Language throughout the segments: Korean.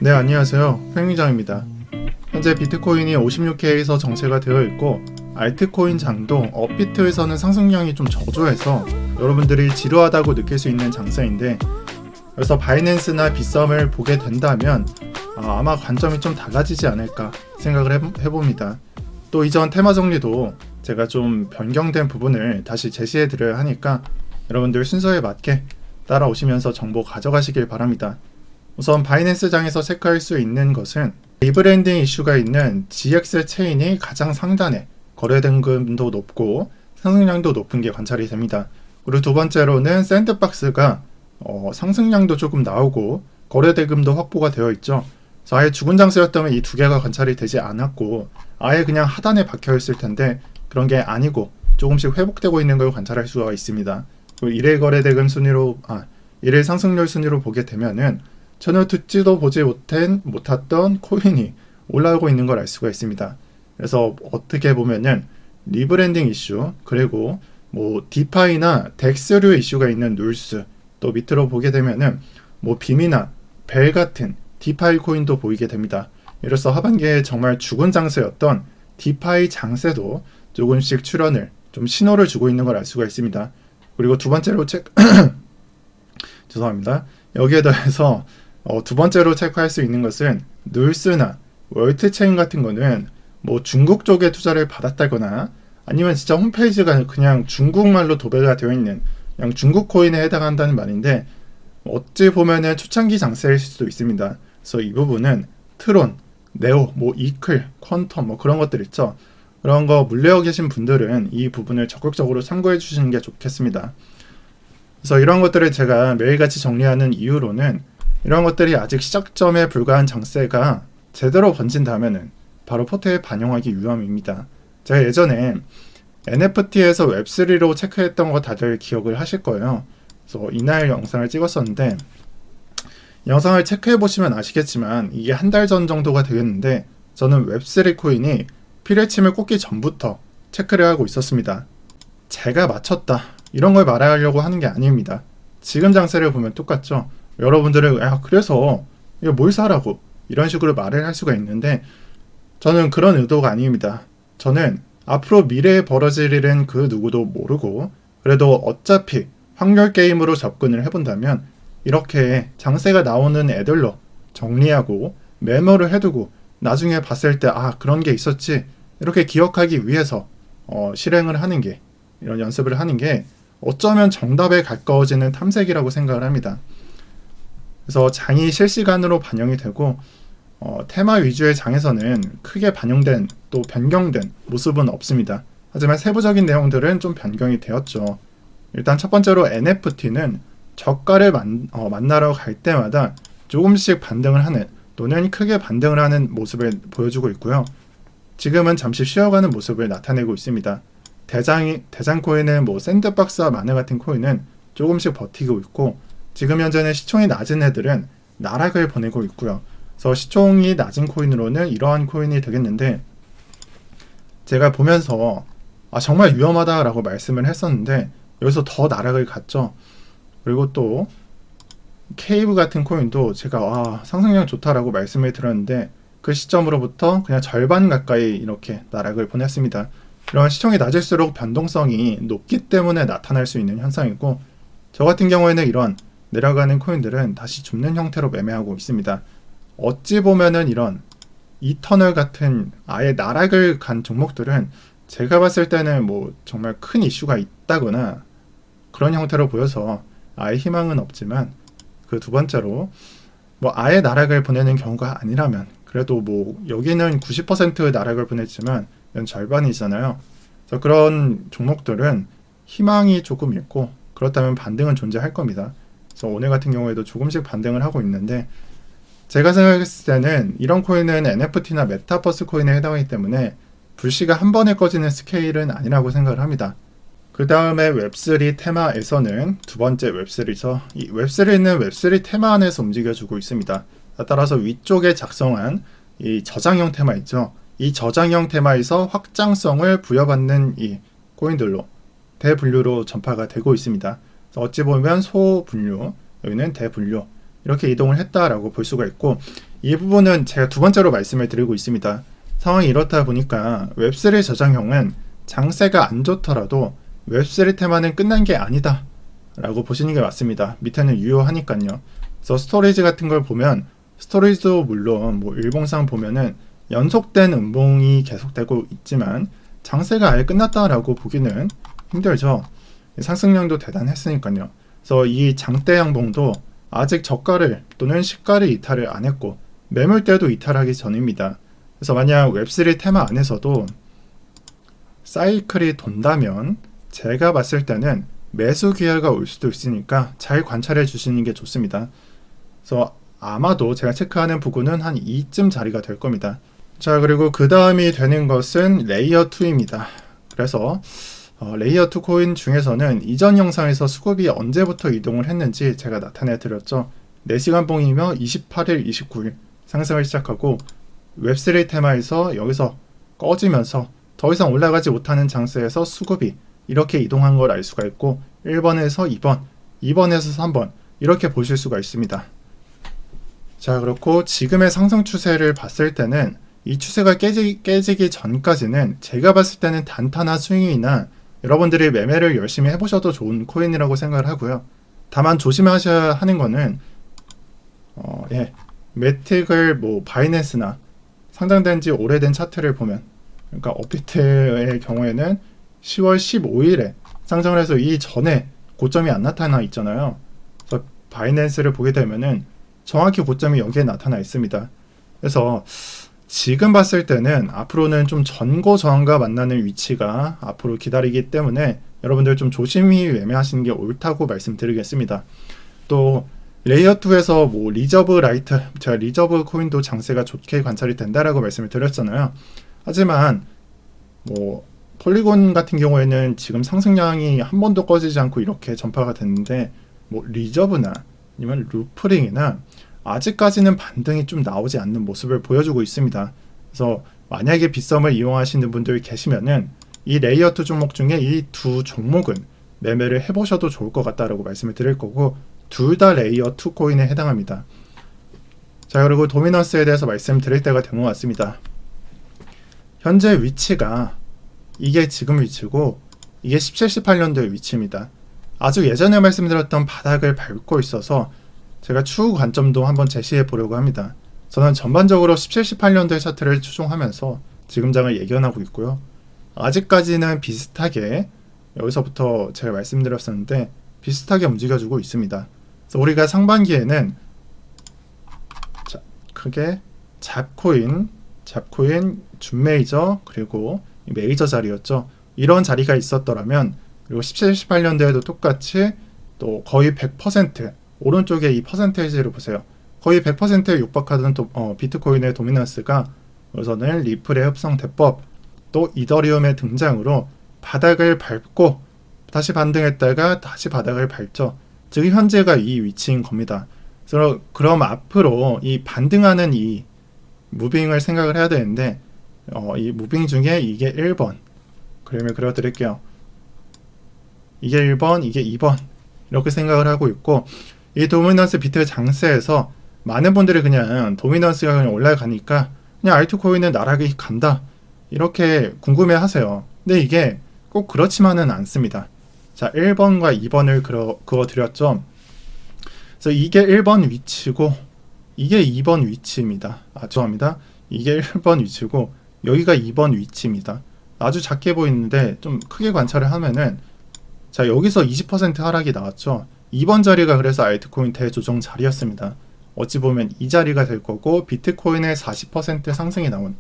네, 안녕하세요. 팽미장입니다. 현재 비트코인이 56K에서 정체가 되어 있고 알트코인 장도 업비트에서는 상승량이 좀 저조해서 여러분들이 지루하다고 느낄 수 있는 장세인데, 그래서 바이낸스나 빗썸을 보게 된다면 아마 관점이 좀 달라지지 않을까 생각을 해봅니다. 또 이전 테마 정리도 제가 좀 변경된 부분을 다시 제시해 드려야 하니까 여러분들 순서에 맞게 따라오시면서 정보 가져가시길 바랍니다. 우선 바이낸스 장에서 체크할 수 있는 것은 리브랜딩 이슈가 있는 GX 체인이 가장 상단에 거래 등급도 높고 상승량도 높은 게 관찰이 됩니다. 그리고 두 번째로는 샌드박스가 상승량도 조금 나오고 거래 대금도 확보가 되어 있죠. 그래서 아예 죽은 장세였다면 이 두 개가 관찰이 되지 않았고 아예 그냥 하단에 박혀 있을 텐데 그런 게 아니고 조금씩 회복되고 있는 걸 관찰할 수가 있습니다. 그리고 일일 거래 대금 순위로 일일 상승률 순위로 보게 되면은 전혀 듣지도 보지 못했던 코인이 올라오고 있는 걸 알 수가 있습니다. 그래서 어떻게 보면은 리브랜딩 이슈, 그리고 뭐 디파이나 덱스류 이슈가 있는 눌스, 또 밑으로 보게 되면은 뭐 빔이나 벨 같은 디파이 코인도 보이게 됩니다. 이로써 하반기에 정말 죽은 장세였던 디파이 장세도 조금씩 출현을 좀 신호를 주고 있는 걸 알 수가 있습니다. 그리고 두 번째로 죄송합니다. 여기에 더해서 두 번째로 체크할 수 있는 것은 눌스나 월트체인 같은 거는 뭐 중국 쪽에 투자를 받았다거나 아니면 진짜 홈페이지가 그냥 중국말로 도배가 되어 있는 그냥 중국 코인에 해당한다는 말인데, 어찌 보면은 초창기 장세일 수도 있습니다. 그래서 이 부분은 트론, 네오, 뭐 이클, 퀀텀 뭐 그런 것들 있죠. 그런 거 물레어 계신 분들은 이 부분을 적극적으로 참고해 주시는 게 좋겠습니다. 그래서 이런 것들을 제가 매일같이 정리하는 이유로는 이런 것들이 아직 시작점에 불과한 장세가 제대로 번진다면은 바로 포트에 반영하기 위함입니다. 제가 예전에 NFT에서 웹3로 체크했던 거 다들 기억을 하실 거예요. 그래서 이날 영상을 찍었었는데, 영상을 체크해 보시면 아시겠지만 이게 한 달 전 정도가 되겠는데 저는 웹3 코인이 피레침을 꽂기 전부터 체크를 하고 있었습니다. 제가 맞췄다 이런 걸 말하려고 하는 게 아닙니다. 지금 장세를 보면 똑같죠. 여러분들은 그래서 이거 뭘 사라고 이런 식으로 말을 할 수가 있는데, 저는 그런 의도가 아닙니다. 저는 앞으로 미래에 벌어질 일은 그 누구도 모르고 그래도 어차피 확률 게임으로 접근을 해본다면 이렇게 장세가 나오는 애들로 정리하고 메모를 해두고 나중에 봤을 때 그런 게 있었지 이렇게 기억하기 위해서 실행을 하는 게, 이런 연습을 하는 게 어쩌면 정답에 가까워지는 탐색이라고 생각을 합니다. 그래서 장이 실시간으로 반영이 되고 테마 위주의 장에서는 크게 반영된 또 변경된 모습은 없습니다. 하지만 세부적인 내용들은 좀 변경이 되었죠. 일단 첫 번째로 NFT는 저가를 만나러 갈 때마다 조금씩 반등을 하는 또는 크게 반등을 하는 모습을 보여주고 있고요. 지금은 잠시 쉬어가는 모습을 나타내고 있습니다. 대장 코인은 뭐 샌드박스와 마늘 같은 코인은 조금씩 버티고 있고, 지금 현재는 시총이 낮은 애들은 나락을 보내고 있고요. 그래서 시총이 낮은 코인으로는 이러한 코인이 되겠는데, 제가 보면서 정말 위험하다라고 말씀을 했었는데 여기서 더 나락을 갔죠. 그리고 또 케이브 같은 코인도 제가 상승량 좋다라고 말씀을 드렸는데 그 시점으로부터 그냥 절반 가까이 이렇게 나락을 보냈습니다. 이런 시총이 낮을수록 변동성이 높기 때문에 나타날 수 있는 현상이고, 저 같은 경우에는 이런 내려가는 코인들은 다시 줍는 형태로 매매하고 있습니다. 어찌 보면은 이런 이터널 같은 아예 나락을 간 종목들은 제가 봤을 때는 뭐 정말 큰 이슈가 있다거나 그런 형태로 보여서 아예 희망은 없지만, 그 두 번째로 뭐 아예 나락을 보내는 경우가 아니라면 그래도 뭐 여기는 90% 나락을 보냈지만 이건 절반이잖아요. 그래서 그런 종목들은 희망이 조금 있고 그렇다면 반등은 존재할 겁니다. 그래서 오늘 같은 경우에도 조금씩 반등을 하고 있는데, 제가 생각했을 때는 이런 코인은 NFT나 메타버스 코인에 해당하기 때문에 불씨가 한 번에 꺼지는 스케일은 아니라고 생각을 합니다. 그 다음에 웹3 테마에서는 두 번째 웹3죠. 이 웹3는 웹3 테마 안에서 움직여주고 있습니다. 따라서 위쪽에 작성한 이 저장형 테마 있죠. 이 저장형 테마에서 확장성을 부여받는 이 코인들로 대분류로 전파가 되고 있습니다. 어찌 보면 소분류, 여기는 대분류, 이렇게 이동을 했다라고 볼 수가 있고, 이 부분은 제가 두 번째로 말씀을 드리고 있습니다. 상황이 이렇다 보니까 웹3 저장형은 장세가 안 좋더라도 웹3 테마는 끝난 게 아니다 라고 보시는 게 맞습니다. 밑에는 유효하니까요. 그래서 스토리지 같은 걸 보면 스토리지도 물론 뭐 일봉상 보면은 연속된 음봉이 계속되고 있지만 장세가 아예 끝났다라고 보기는 힘들죠. 상승량도 대단했으니까요. 그래서 이 장대 양봉도 아직 저가를 또는 시가를 이탈을 안 했고 매물대도 이탈하기 전입니다. 그래서 만약 웹3 테마 안에서도 사이클이 돈다면 제가 봤을 때는 매수 기회가 올 수도 있으니까 잘 관찰해 주시는 게 좋습니다. 그래서 아마도 제가 체크하는 부근은 한 이쯤 자리가 될 겁니다. 자, 그리고 그 다음이 되는 것은 레이어 2입니다. 그래서 레이어 2 코인 중에서는 이전 영상에서 수급이 언제부터 이동을 했는지 제가 나타내 드렸죠. 4시간 봉이며 28일, 29일 상승을 시작하고 웹3 테마에서 여기서 꺼지면서 더 이상 올라가지 못하는 장세에서 수급이 이렇게 이동한 걸 알 수가 있고 1번에서 2번, 2번에서 3번 이렇게 보실 수가 있습니다. 자, 그렇고 지금의 상승 추세를 봤을 때는 이 추세가 깨지기 전까지는 제가 봤을 때는 단타나 스윙이나 여러분들이 매매를 열심히 해보셔도 좋은 코인이라고 생각을 하고요. 다만 조심하셔야 하는 거는 매틱을 뭐 바이낸스나 상장된 지 오래된 차트를 보면, 그러니까 업비트의 경우에는 10월 15일에 상장을 해서 이 전에 고점이 안 나타나 있잖아요. 그래서 바이낸스를 보게 되면은 정확히 고점이 여기에 나타나 있습니다. 그래서 지금 봤을 때는 앞으로는 좀 전고 저항과 만나는 위치가 앞으로 기다리기 때문에 여러분들 좀 조심히 매매하시는 게 옳다고 말씀드리겠습니다. 또 레이어2에서 뭐 리저브 라이트, 제가 리저브 코인도 장세가 좋게 관찰이 된다라고 말씀을 드렸잖아요. 하지만 뭐 폴리곤 같은 경우에는 지금 상승량이 한 번도 꺼지지 않고 이렇게 전파가 됐는데 뭐 리저브나 아니면 루프링이나 아직까지는 반등이 좀 나오지 않는 모습을 보여주고 있습니다. 그래서 만약에 빗썸을 이용하시는 분들이 계시면은 이 레이어2 종목 중에 이 두 종목은 매매를 해보셔도 좋을 것 같다라고 말씀을 드릴 거고, 둘 다 레이어2 코인에 해당합니다. 자, 그리고 도미넌스에 대해서 말씀드릴 때가 된 것 같습니다. 현재 위치가 이게 지금 위치고 이게 17, 18년도의 위치입니다. 아주 예전에 말씀드렸던 바닥을 밟고 있어서 제가 추후 관점도 한번 제시해 보려고 합니다. 저는 전반적으로 17, 18년도의 차트를 추종하면서 지금 장을 예견하고 있고요. 아직까지는 비슷하게 여기서부터 제가 말씀드렸었는데 비슷하게 움직여주고 있습니다. 그래서 우리가 상반기에는 크게 잡코인, 준메이저, 그리고 메이저 자리였죠. 이런 자리가 있었더라면, 그리고 17, 18년도에도 똑같이 또 거의 100% 오른쪽에 이 퍼센테이지를 보세요. 거의 100%에 육박하던 비트코인의 도미넌스가 우선은 리플의 흡성 대법, 또 이더리움의 등장으로 바닥을 밟고 다시 반등했다가 다시 바닥을 밟죠. 즉 현재가 이 위치인 겁니다. 그래서 그럼 앞으로 이 반등하는 이 무빙을 생각을 해야 되는데, 이 무빙 중에 이게 1번 그림을 그려드릴게요. 이게 1번, 이게 2번 이렇게 생각을 하고 있고, 이 도미넌스 비트 장세에서 많은 분들이 그냥 도미넌스가 그냥 올라가니까 그냥 알트코인은 나락이 간다 이렇게 궁금해 하세요. 근데 이게 꼭 그렇지만은 않습니다. 자, 1번과 2번을 그어드렸죠. 그래서 이게 1번 위치고 이게 2번 위치입니다. 죄송합니다. 이게 1번 위치고 여기가 2번 위치입니다. 아주 작게 보이는데 좀 크게 관찰을 하면은, 자, 여기서 20% 하락이 나왔죠. 2번 자리가 그래서 알트코인 대조정 자리였습니다. 어찌 보면 이 자리가 될 거고, 비트코인의 40% 상승이 나온,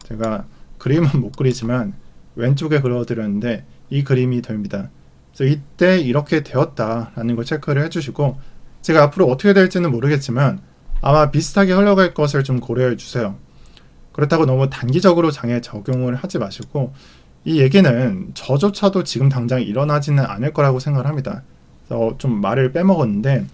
제가 그림은 못 그리지만 왼쪽에 그려드렸는데 이 그림이 됩니다. 그래서 이때 이렇게 되었다라는 걸 체크를 해주시고, 제가 앞으로 어떻게 될지는 모르겠지만 아마 비슷하게 흘러갈 것을 좀 고려해 주세요. 그렇다고 너무 단기적으로 장에 적용을 하지 마시고, 이 얘기는 저조차도 지금 당장 일어나지는 않을 거라고 생각을 합니다. 그래서 좀 말을 빼먹었는데,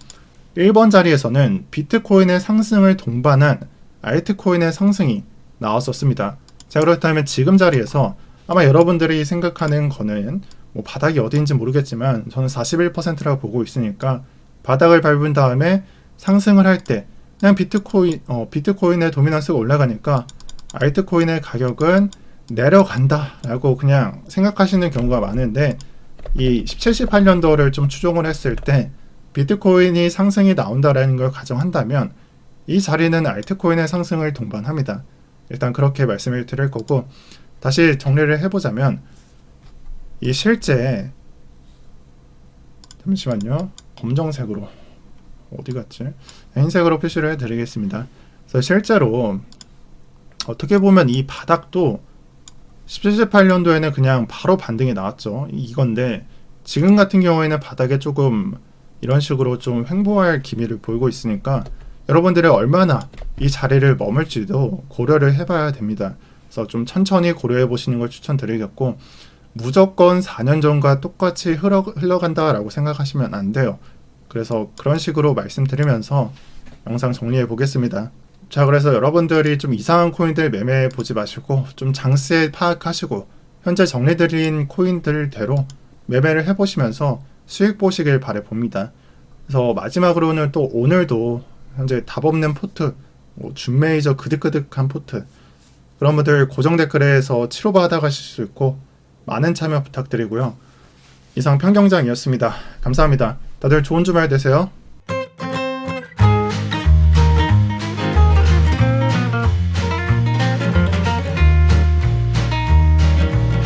1번 자리에서는 비트코인의 상승을 동반한 알트코인의 상승이 나왔었습니다. 자, 그렇다면 지금 자리에서 아마 여러분들이 생각하는 거는 뭐 바닥이 어디인지 모르겠지만 저는 41%라고 보고 있으니까 바닥을 밟은 다음에 상승을 할 때 그냥 비트코인의 도미넌스가 올라가니까 알트코인의 가격은 내려간다라고 그냥 생각하시는 경우가 많은데, 이 17, 18년도를 좀 추종을 했을 때 비트코인이 상승이 나온다라는 걸 가정한다면 이 자리는 알트코인의 상승을 동반합니다. 일단 그렇게 말씀을 드릴 거고, 다시 정리를 해보자면 이 실제, 잠시만요, 검정색으로 어디 갔지? 흰색으로 표시를 해드리겠습니다. 그래서 실제로 어떻게 보면 이 바닥도 17, 18년도에는 그냥 바로 반등이 나왔죠. 이건데 지금 같은 경우에는 바닥에 조금 이런 식으로 좀 횡보할 기미를 보이고 있으니까 여러분들이 얼마나 이 자리를 머물지도 고려를 해봐야 됩니다. 그래서 좀 천천히 고려해 보시는 걸 추천드리겠고, 무조건 4년 전과 똑같이 흘러간다라고 생각하시면 안 돼요. 그래서 그런 식으로 말씀드리면서 영상 정리해 보겠습니다. 자, 그래서 여러분들이 좀 이상한 코인들 매매해 보지 마시고 좀 장세 파악하시고 현재 정리드린 코인들대로 매매를 해보시면서 수익 보시길 바라봅니다. 그래서 마지막으로는 또 오늘도 현재 답 없는 포트, 준메이저 그득그득한 포트, 그런 분들 고정 댓글에서 치료받아 가실 수 있고 많은 참여 부탁드리고요. 이상 평경장이었습니다. 감사합니다. 다들 좋은 주말 되세요.